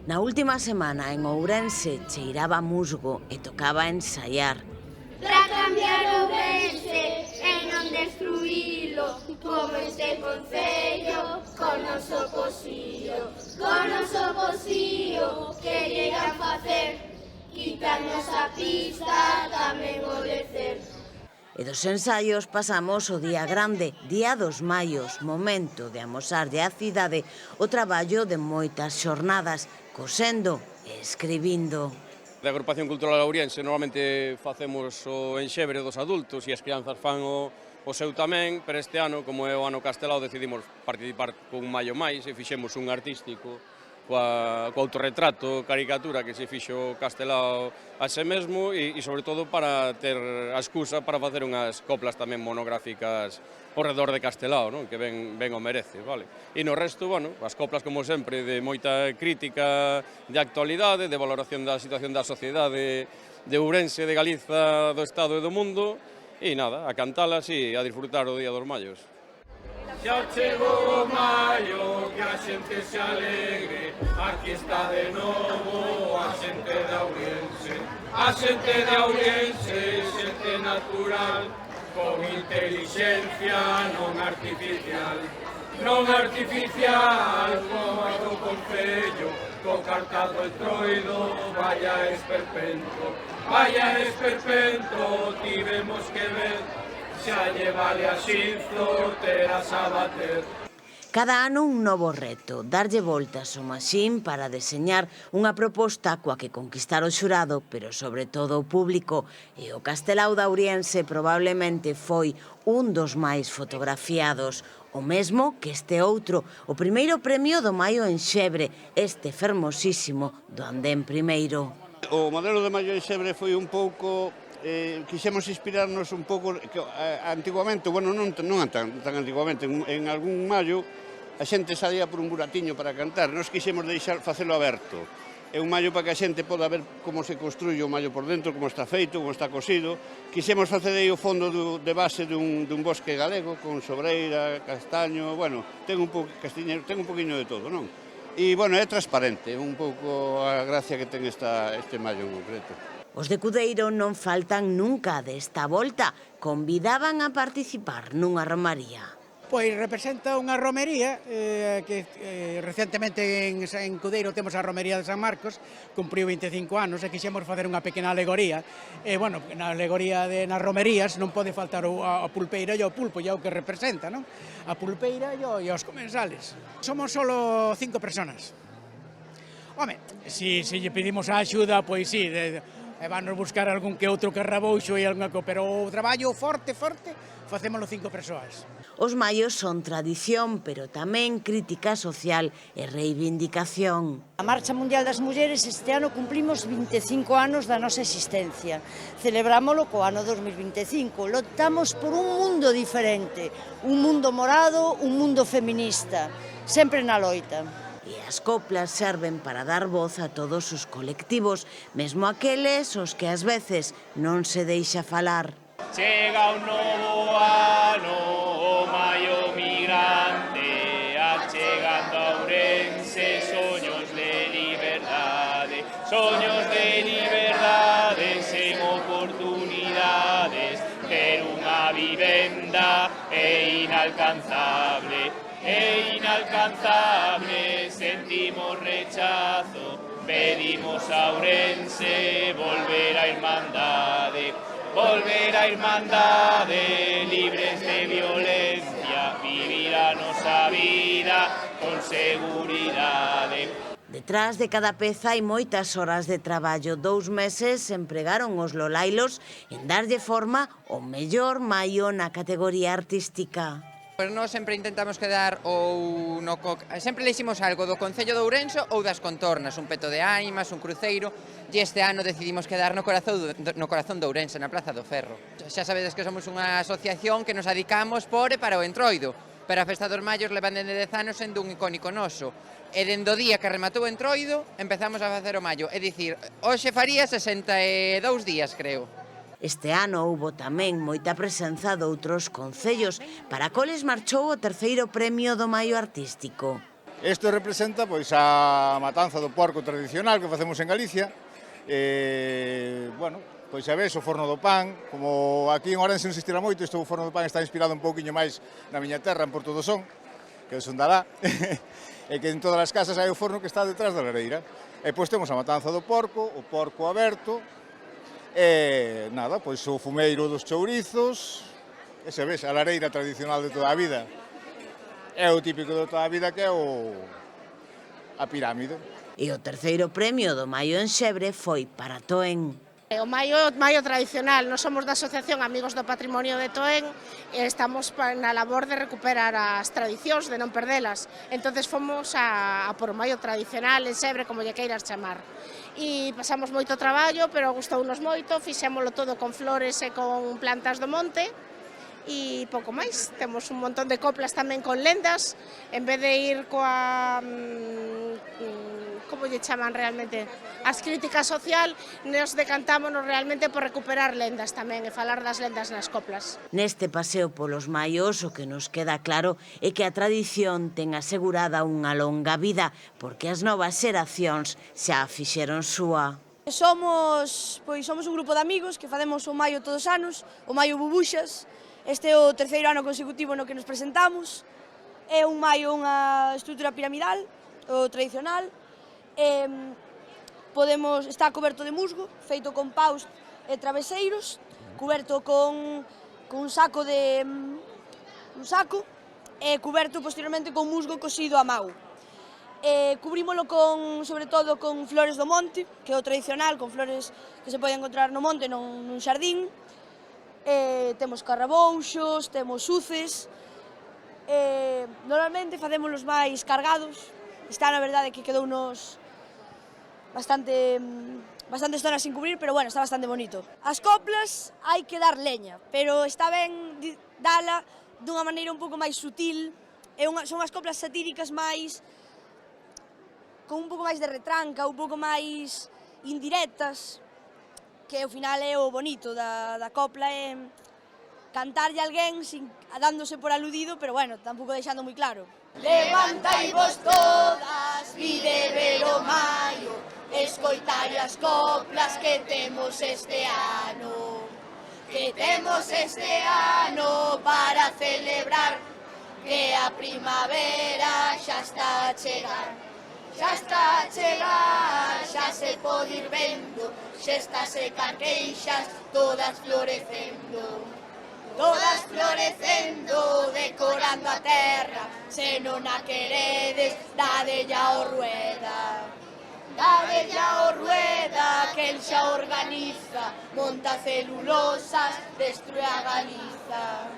Na última semana en Ourense cheiraba musgo e tocaba ensaiar. Para cambiar Ourense e non destruílo, como este concello, con noso posío, querían facer, quitarnos a pista, tamén o lecer. E dos ensaios pasamos ao día grande, Día dos Maios, momento de amosarlle á cidade o traballo de moitas xornadas, cosendo e escribindo. Da Agrupación Cultural Ouriense normalmente facemos o enxebre dos adultos e as crianzas fan o seu tamén, pero este ano, como é o ano Castelao, decidimos participar con un maio máis e fixemos un artístico co autorretrato, caricatura que se fixo Castelao a se mesmo e sobre todo para ter a excusa para facer unhas coplas tamén monográficas ao redor de Castelao, non? Que ben o merece, vale? E no resto, bueno, as coplas como sempre de moita crítica de actualidade, de valoración da situación da sociedade de Ourense, de Galiza, do Estado e do mundo e nada, a cantalas e a disfrutar o Día dos Maios. Xa chegou o maio, que a xente se alegre, aquí está de novo a xente de Ourense. A xente de Ourense, xente natural, con intelixencia non artificial. Non artificial, como a do concello, co cartazo e troido, vaya esperpento, tivemos que ver. Xa lle vale a xinzo, terás a bater. Cada ano un novo reto, darlle voltas ao maxín para deseñar unha proposta coa que conquistar o xurado, pero sobre todo o público. E o Castelao da Ouriense probablemente foi un dos máis fotografiados, o mesmo que este outro, o primeiro premio do Maio en Xebre, este fermosísimo do Andén Primeiro. O modelo de Maio en Xebre foi un pouco... quixemos inspirarnos un pouco antiguamente, bueno, non tan antiguamente, en algún maio a xente salía por un buratiño para cantar, nós quixemos facelo aberto. É un maio para que a xente poda ver como se construye o maio por dentro, como está feito, como está cosido. Quixemos facer aí o fondo de base dun bosque galego, con sobreira, castaño, bueno, ten un poquinho de todo, non? E, bueno, é transparente, un pouco a gracia que ten este maio en concreto. Os de Cudeiro non faltan nunca desta volta, convidaban a participar nunha romaría. Pois representa unha romería que recentemente en Cudeiro temos a romería de San Marcos, cumpriu 25 anos e quixemos facer unha pequena alegoría. E, bueno, na alegoría nas romerías non pode faltar a pulpeira e o pulpo, e o que representa, non? A pulpeira e os comensales. Somos solo 5 personas. Home, se lle pedimos a axuda, pois sí, vanos buscar algún que outro carrabouxo e algunha cousa, pero o traballo forte, facémolo 5 persoas. Os maios son tradición, pero tamén crítica social e reivindicación. A Marcha Mundial das Mulleres este ano cumplimos 25 anos da nosa existencia. Celebrámolo co ano 2025. Lotamos por un mundo diferente, un mundo morado, un mundo feminista, sempre na loita. E as coplas serven para dar voz a todos os colectivos, mesmo aqueles os que ás veces non se deixa falar. Chega un novo ano, o maio migrante, achegando a Ourense soños de liberdade, sen oportunidades, ter unha vivenda é inalcanzable, sentimos rechazo, pedimos a Ourense volver a irmandade, libres de violencia, vivir a nosa vida con seguridade. Detrás de cada peza hai moitas horas de traballo. 2 meses empregaron os lolailos en darlle forma ao mellor maio na categoría artística. Pois nós sempre intentamos quedar sempre leiximos algo do Concello de Ourense ou das contornas, un peto de ánimas, un cruceiro, e este ano decidimos quedar no corazón de Ourense, na Praza do Ferro. Xa sabedes que somos unha asociación que nos dedicamos por e para o Entroido, pero a Festa dos Maios levan dende 10 anos sendo un icónico noso. E dende o día que rematou o Entroido empezamos a facer o maio, é dicir, hoxe faría 62 días, creo. Este ano houbo tamén moita presenza doutros concellos, para coles marchou o 3º premio do Maio Artístico. Isto representa pois a matanza do porco tradicional que facemos en Galicia. Bueno, pois xa ves o forno do pan, como aquí en Ourense non se estira moito, isto o forno do pan está inspirado un pouquiño máis na miña terra, en Porto do Son, que son de alá, e que en todas as casas hai o forno que está detrás da lareira. E pois temos a matanza do porco, o porco aberto, e nada, pois o fumeiro dos chourizos, e xa ves, a lareira tradicional de toda a vida. É o típico de toda a vida que é a pirámide. E o terceiro premio do Maio en Xebre foi para Toen. O Maio tradicional, nós somos da Asociación Amigos do Patrimonio de Toen e estamos na labor de recuperar as tradicións, de non perdelas. Entonces fomos a por o Maio tradicional en Xebre, como lle queiras chamar. E pasamos moito traballo, pero gustounos moito, fixémolo todo con flores e con plantas do monte. E pouco máis, temos un montón de coplas tamén con lendas, en vez de ir coa, como lle chaman realmente, as críticas social, nos decantámonos realmente por recuperar lendas tamén e falar das lendas nas coplas. Neste paseo polos maios o que nos queda claro é que a tradición ten asegurada unha longa vida, porque as novas xeracións xa a fixeron súa. Somos un grupo de amigos que facemos o Maio todos os anos, o Maio Bubuxas. Este é o terceiro ano consecutivo no que nos presentamos. É un maio, unha estrutura piramidal, o tradicional. Está coberto de musgo, feito con paus e traveseiros, coberto con un saco e coberto posteriormente con musgo cosido a mau. Cubrímolo sobre todo con flores do monte, que é o tradicional, con flores que se poden encontrar no monte, nun xardín. Temos carrabouxos, temos uces. Normalmente facémolos máis cargados. Está, na verdade, que quedounos bastantes zonas sin cubrir, pero bueno, está bastante bonito. As coplas hai que dar leña, pero está ben dala dunha maneira un pouco máis sutil. Son as coplas satíricas máis, con un pouco máis de retranca, un pouco máis indirectas, que ao final é o bonito da copla, é cantarlle a alguén dándose por aludido, pero bueno, tampouco deixando moi claro. Levantaivos todas, vide ver o maio, escoitai as coplas que temos este ano. Que temos este ano para celebrar que a primavera xa está a chegar. Xa está a chegar, xa se pode ir vendo, xa está seca queixas, todas florecendo. Todas florecendo, decorando a terra, se non a queredes, dadella o rueda. Dadella o rueda, que el xa organiza, monta celulosas, destrue a Galiza.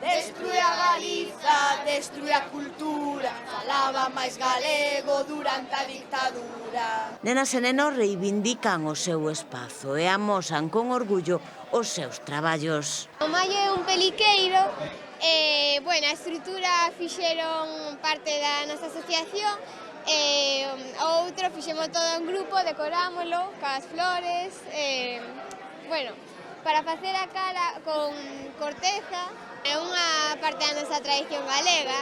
Destrue a Galiza, destrue a cultura, falaba máis galego durante a dictadura. Nenas e nenos reivindican o seu espazo e amosan con orgullo os seus traballos. O Maio é un peliqueiro e, bueno, a estrutura fixeron parte da nosa asociación e o outro fixemos todo en grupo, decorámoslo coas flores, bueno, para facer a cara con corteza. É unha parte da nosa tradición galega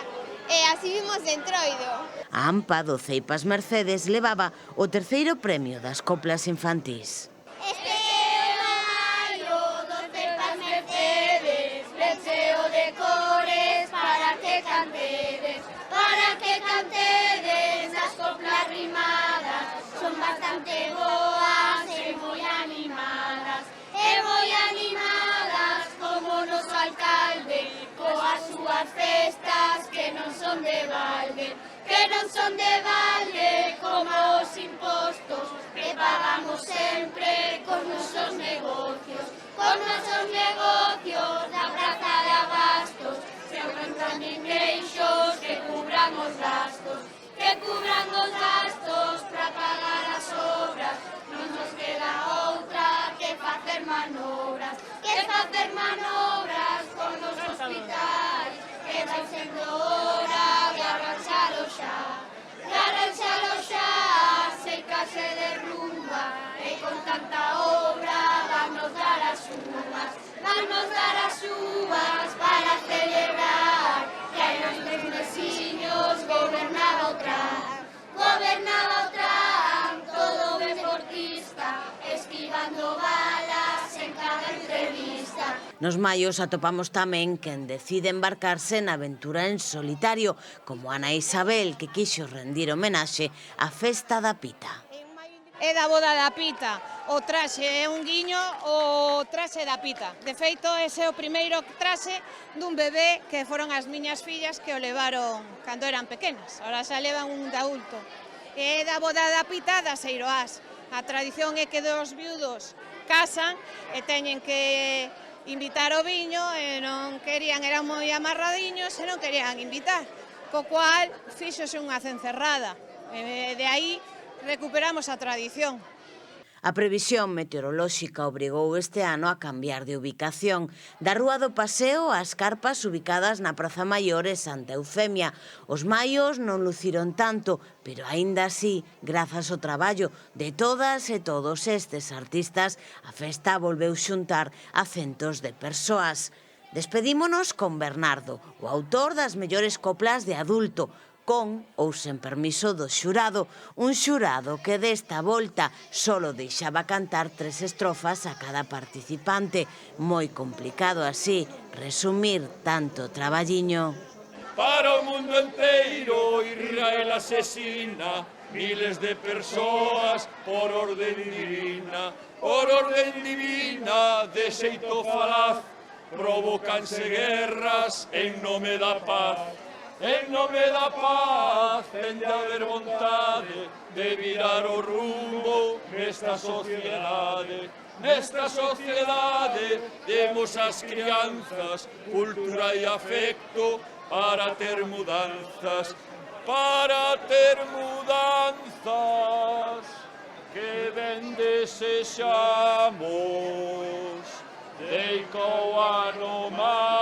e así vimos de Entroido. A AMPA do Ceipas Mercedes levaba o terceiro premio das coplas infantís. Este Maio do Ceipas Mercedes, lecheo de cores para que cantedes as coplas rimadas, son bastante boas e moi animadas, como o noso alcalde, coas súas festas que non son de balde, como os impostos que pagamos sempre con nosos negocios da Praza de Abastos, se aumentan dineixos que cubran os gastos para pagar as obras, non nos queda outra que facer manobras con os hospitais, que vai sendo hora de arranxalo xa, sei que se derrumba, e con tanta obra vannos dar as uvas para celebrar que hai nos veciños gobernada outra Nos maios atopamos tamén quen decide embarcarse na aventura en solitario, como Ana Isabel, que quixo rendir homenaxe á Festa da Pita. É da boda da pita, o traxe é un guiño o traxe da pita. De feito, ese é o primeiro traxe dun bebé que foron as miñas fillas que o levaron cando eran pequenas. Ahora xa levan un de adulto. É da boda da pita das Eiroás. A tradición é que dos viudos casan e teñen que invitar o viño e non querían, eran moi amarradiños e non querían invitar. Co cual, fíxose unha cencerrada. De aí recuperamos a tradición. A previsión meteorolóxica obrigou este ano a cambiar de ubicación. Da Rúa do Paseo ás carpas ubicadas na Praza Maior e Santa Eufemia. Os maios non luciron tanto, pero aínda así, grazas ao traballo de todas e todos estes artistas, a festa volveu xuntar a centos de persoas. Despedímonos con Bernardo, o autor das mellores coplas de adulto, con ou sen permiso do xurado, un xurado que desta volta solo deixaba cantar 3 estrofas a cada participante. Moi complicado así resumir tanto traballiño. Para o mundo enteiro, Israel asesina miles de persoas por orden divina, de xeito falaz, provocanse guerras en nome da paz. En nome da paz, ten de haber vontade de virar o rumbo nesta sociedade. Nesta sociedade demos ás crianzas cultura e afecto para ter mudanzas. Para ter mudanzas que ben desexamos. Deico ano máis.